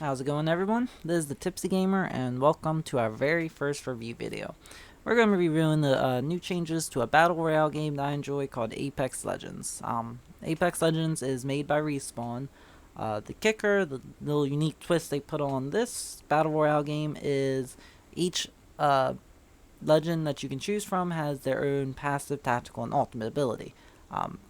How's it going, everyone? This is the Tipsy Gamer, and welcome to our very first review video. We're going to be reviewing the new changes to a battle royale game that I enjoy called Apex Legends. Apex Legends is made by Respawn. The kicker, the little unique twist they put on this battle royale game is each legend that you can choose from has their own passive, tactical, and ultimate ability.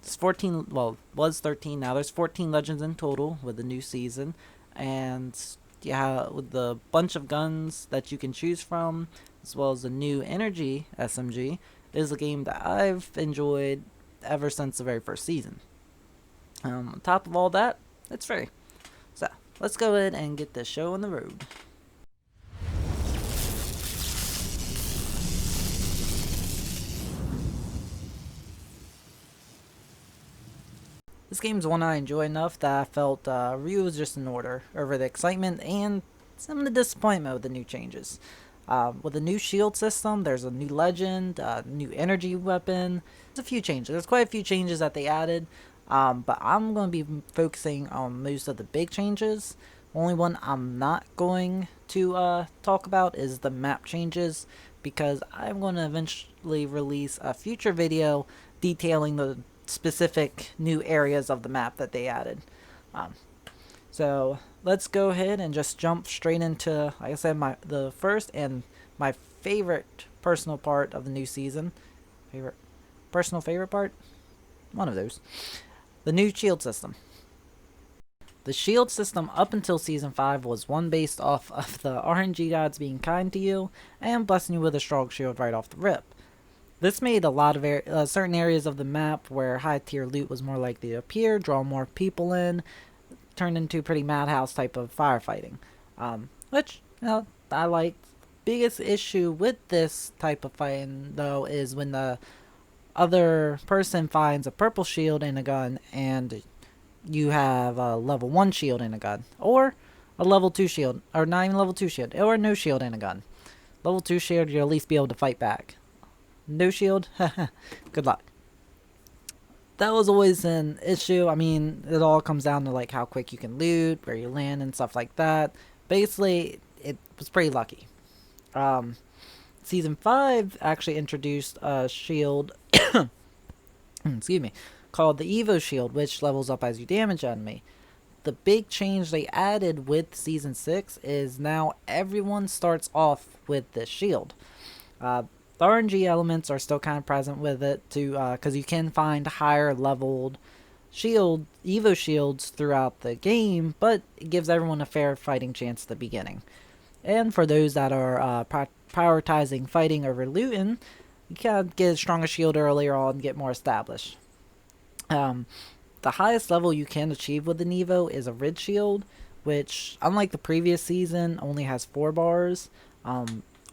It's 14, well, was 13, now there's 14 legends in total with the new season, and yeah, with the bunch of guns that you can choose from, as well as the new energy SMG, is a game that I've enjoyed ever since the very first season. On top of all that, it's free. So, let's go ahead and get this show on the road. This game's one I enjoy enough that I felt review was just in order over the excitement and some of the disappointment with the new changes. With the new shield system, there's a new legend, new energy weapon. There's a few changes. There's quite a few changes that they added, but I'm going to be focusing on most of the big changes. Only one I'm not going to talk about is the map changes, because I'm going to eventually release a future video detailing the specific new areas of the map that they added. So let's go ahead and just jump straight into, like I said, the first and my favorite personal part of the new season. Favorite part? One of those. The new shield system. The shield system up until Season 5 was one based off of the RNG gods being kind to you and blessing you with a strong shield right off the rip. This made a lot of certain areas of the map where high tier loot was more likely to appear, draw more people in, turned into pretty madhouse type of firefighting, which I liked. Biggest issue with this type of fighting though is when the other person finds a purple shield in a gun and you have a level 1 shield in a gun, or a level 2 shield, or not even level 2 shield, or no shield in a gun. Level 2 shield, you'll at least be able to fight back. No shield? Good luck. That was always an issue. I mean, it all comes down to like how quick you can loot, where you land, and stuff like that. Basically, it was pretty lucky. Season 5 actually introduced a shield, excuse me, called the Evo Shield, which levels up as you damage enemy. The big change they added with Season 6 is now everyone starts off with this shield. The RNG elements are still kind of present with it too, because you can find higher leveled Evo shields throughout the game, but it gives everyone a fair fighting chance at the beginning. And for those that are prioritizing fighting over looting, you can get a stronger shield earlier on and get more established. The highest level you can achieve with an Evo is a red shield, which, unlike the previous season, only has 4 bars.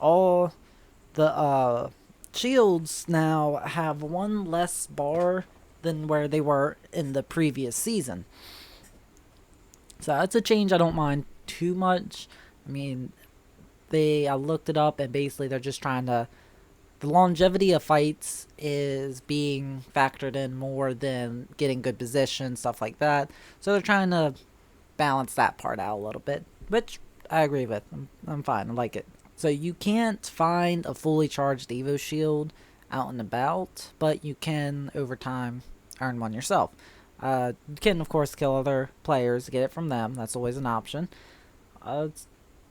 All the shields now have 1 less bar than where they were in the previous season. So that's a change I don't mind too much. I mean, I looked it up, and basically they're just trying to... The longevity of fights is being factored in more than getting good position, stuff like that. So they're trying to balance that part out a little bit, which I agree with. I'm fine. I like it. So you can't find a fully charged Evo Shield out and about, but you can, over time, earn one yourself. You can, of course, kill other players to get it from them. That's always an option. So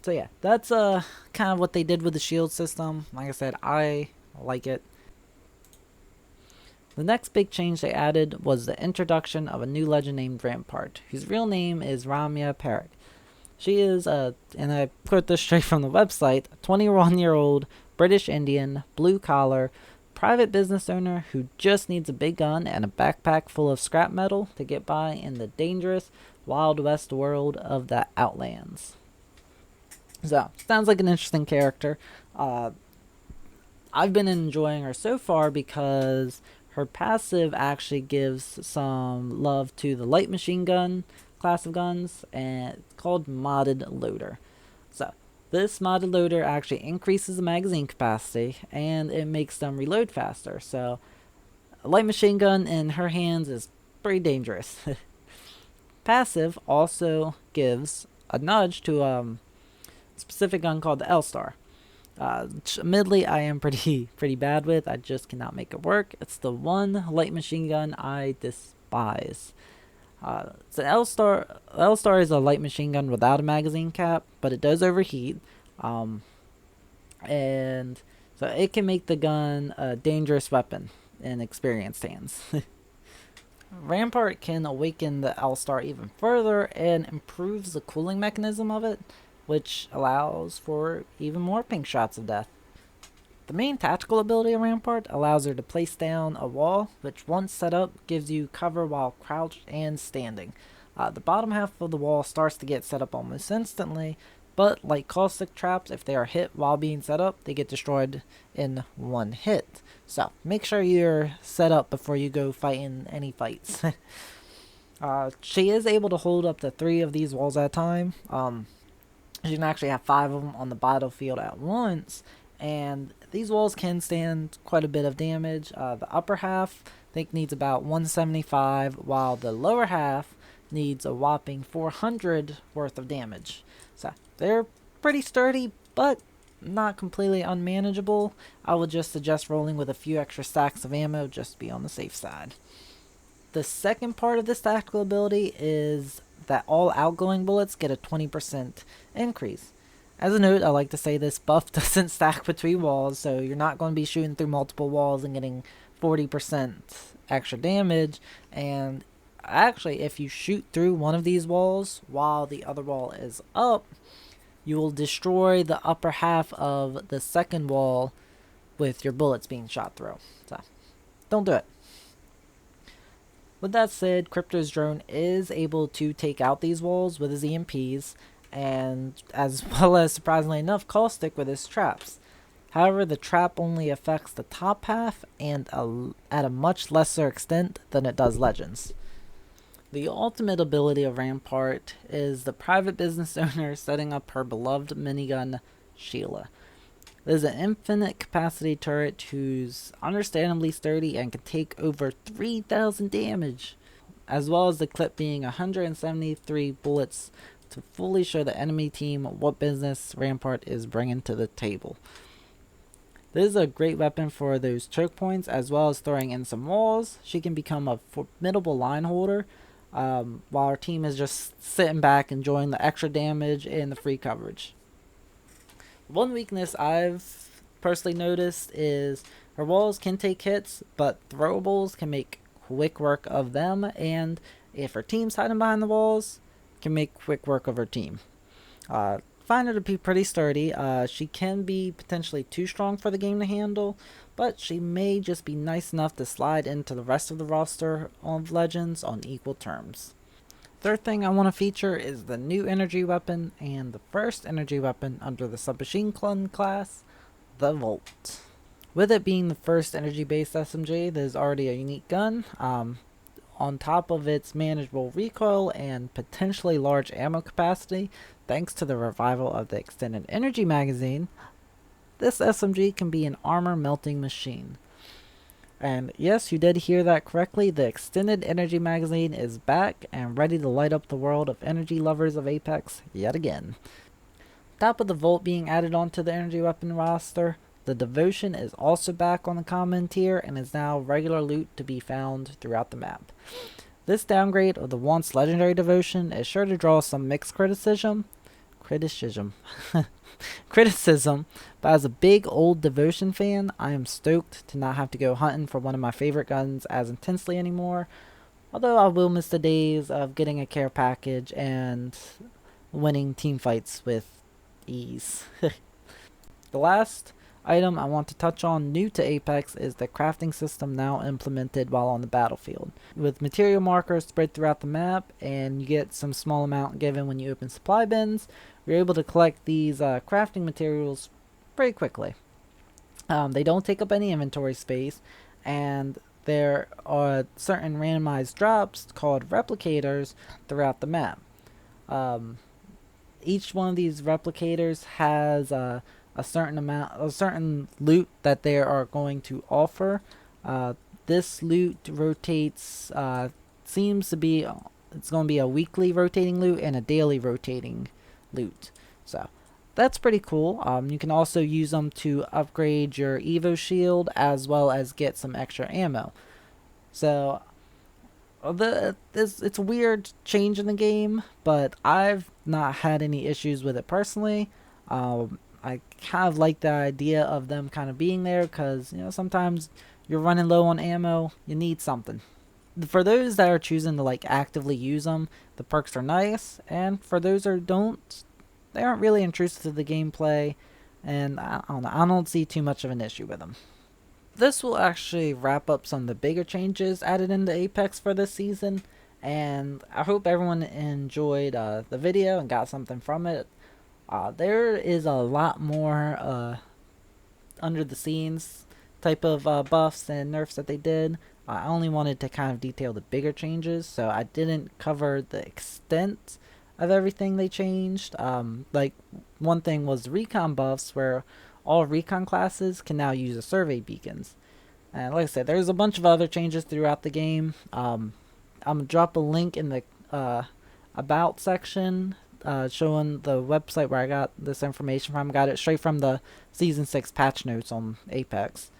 yeah, that's kind of what they did with the shield system. Like I said, I like it. The next big change they added was the introduction of a new legend named Rampart, whose real name is Ramya Parekh. She is and I put this straight from the website, a 21-year-old British Indian, blue-collar, private business owner who just needs a big gun and a backpack full of scrap metal to get by in the dangerous, Wild West world of the Outlands. So, sounds like an interesting character. I've been enjoying her so far because her passive actually gives some love to the light machine gun class of guns, and it's called modded loader. So this modded loader actually increases the magazine capacity, and it makes them reload faster. So a light machine gun in her hands is pretty dangerous. Passive also gives a nudge to a specific gun called the L-Star. Which admittedly I am pretty bad with. I just cannot make it work. It's the one light machine gun I despise. So L-Star is a light machine gun without a magazine cap, but it does overheat. And so it can make the gun a dangerous weapon in experienced hands. Rampart can awaken the L-Star even further and improves the cooling mechanism of it, which allows for even more pink shots of death. The main tactical ability of Rampart allows her to place down a wall, which once set up gives you cover while crouched and standing. The bottom half of the wall starts to get set up almost instantly, but like caustic traps, if they are hit while being set up, they get destroyed in one hit. So make sure you're set up before you go fighting any fights. She is able to hold up to 3 of these walls at a time. You can actually have 5 of them on the battlefield at once, and these walls can stand quite a bit of damage. The upper half, I think, needs about 175, while the lower half needs a whopping 400 worth of damage. So they're pretty sturdy, but not completely unmanageable. I would just suggest rolling with a few extra stacks of ammo just to be on the safe side. The second part of this tactical ability is that all outgoing bullets get a 20% increase. As a note, I like to say this buff doesn't stack between walls, so you're not going to be shooting through multiple walls and getting 40% extra damage. And actually, if you shoot through one of these walls while the other wall is up, you will destroy the upper half of the second wall with your bullets being shot through. So, don't do it. With that said, Crypto's drone is able to take out these walls with his EMPs, and as well as, surprisingly enough, Caustic with his traps. However, the trap only affects the top half and at a much lesser extent than it does Legends. The ultimate ability of Rampart is the private business owner setting up her beloved minigun, Sheila. It is an infinite capacity turret who's understandably sturdy and can take over 3,000 damage, as well as the clip being 173 bullets to fully show the enemy team what business Rampart is bringing to the table. This is a great weapon for those choke points, as well as throwing in some walls. She can become a formidable line holder, while our team is just sitting back enjoying the extra damage and the free coverage. One weakness I've personally noticed is her walls can take hits, but throwables can make quick work of them, and if her team's hiding behind the walls, can make quick work of her team. Find her to be pretty sturdy. She can be potentially too strong for the game to handle, but she may just be nice enough to slide into the rest of the roster of Legends on equal terms. Third thing I want to feature is the new energy weapon and the first energy weapon under the submachine gun class, the Volt. With it being the first energy based SMG that is already a unique gun, on top of its manageable recoil and potentially large ammo capacity, thanks to the revival of the extended energy magazine, this SMG can be an armor melting machine. And yes, you did hear that correctly, the extended energy magazine is back and ready to light up the world of energy lovers of Apex yet again. Top of the Volt being added onto the energy weapon roster, the Devotion is also back on the common tier and is now regular loot to be found throughout the map. This downgrade of the once legendary Devotion is sure to draw some mixed criticism, but as a big old Devotion fan, I am stoked to not have to go hunting for one of my favorite guns as intensely anymore, although I will miss the days of getting a care package and winning team fights with ease. The last item I want to touch on new to Apex is the crafting system now implemented while on the battlefield. With material markers spread throughout the map and you get some small amount given when you open supply bins, you're able to collect these crafting materials pretty quickly. They don't take up any inventory space, and there are certain randomized drops called replicators throughout the map. Each one of these replicators has a certain loot that they are going to offer. This loot rotates, seems to be, it's going to be a weekly rotating loot and a daily rotating loot. So that's pretty cool. You can also use them to upgrade your Evo Shield as well as get some extra ammo. So it's a weird change in the game, but I've not had any issues with it personally. I kind of like the idea of them kind of being there because, you know, sometimes you're running low on ammo, you need something. For those that are choosing to like actively use them, the perks are nice, and for those that don't, they aren't really intrusive to the gameplay, and I don't know, I don't see too much of an issue with them. This will actually wrap up some of the bigger changes added into Apex for this season, and I hope everyone enjoyed the video and got something from it. There is a lot more under the scenes type of buffs and nerfs that they did. I only wanted to kind of detail the bigger changes, so I didn't cover the extent of everything they changed. Like, one thing was recon buffs, where all recon classes can now use the survey beacons. And like I said, there's a bunch of other changes throughout the game. I'm going to drop a link in the about section showing the website where I got this information from. I got it straight from the Season 6 patch notes on Apex.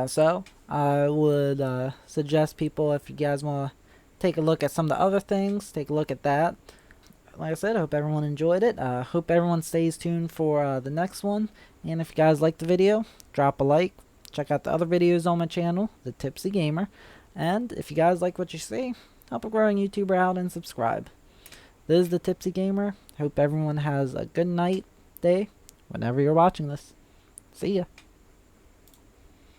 So I would suggest people, if you guys want to take a look at some of the other things, take a look at that. Like I said, I hope everyone enjoyed it. Hope everyone stays tuned for the next one. And if you guys liked the video, drop a like. Check out the other videos on my channel, The Tipsy Gamer. And if you guys like what you see, help a growing YouTuber out and subscribe. This is The Tipsy Gamer. Hope everyone has a good night, day, whenever you're watching this. See ya.